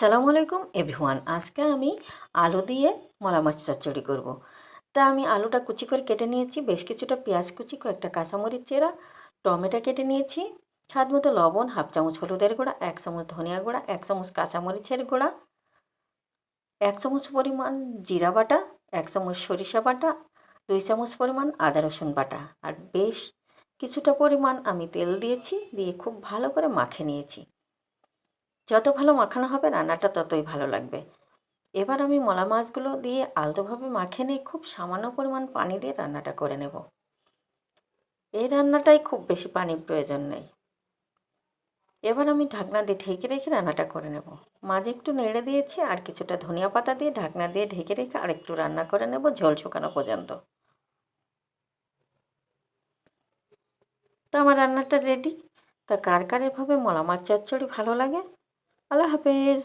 আসসালামু আলাইকুম এভরিওয়ান। আজকে আমি আলু দিয়ে মলা মাছ চচ্চড়ি করব। তা আমি আলুটা কুচি করে কেটে নিয়েছি, বেশ কিছুটা পেঁয়াজ কুচি, কয়েকটা কাঁচামরিচ চেরা, টমেটো কেটে নিয়েছি, স্বাদ মতো লবণ, হাফ চামচ হলুদের গুঁড়া, 1 চামচ ধনিয়া গুঁড়া, 1 চামচ কাঁচামরিচের গুঁড়া, 1 চামচ পরিমাণ জিরা বাটা, 1 চামচ সরিষা বাটা, 2 চামচ পরিমাণ আদা রসুন বাটা, আর বেশ কিছুটা পরিমাণ আমি তেল দিয়েছি, দিয়ে খুব ভালো করে মাখে নিয়েছি। যত ভালো মাখানো হবে রান্নাটা ততই ভালো লাগবে। এবার আমি মলা মাছগুলো দিয়ে আলতোভাবে মাখিয়ে নিয়ে খুব সামান্য পরিমাণ পানি দিয়ে রান্নাটা করে নেব। এই রান্নাটায় খুব বেশি পানির প্রয়োজন নেই। এবার আমি ঢাকনা দিয়ে ঢেকে রেখে রান্নাটা করে নেব। মাঝে একটু নেড়ে দিয়েছি, আর কিছুটা ধনিয়া পাতা দিয়ে ঢাকনা দিয়ে ঢেকে রেখে আরেকটু রান্না করে নেব ঝোল শুকানো পর্যন্ত। তো আমার রান্নাটা রেডি। তা কার কার এভাবে মলা মাছ চচ্চড়ি ভালো লাগে? আল্লাহ হাফেজ।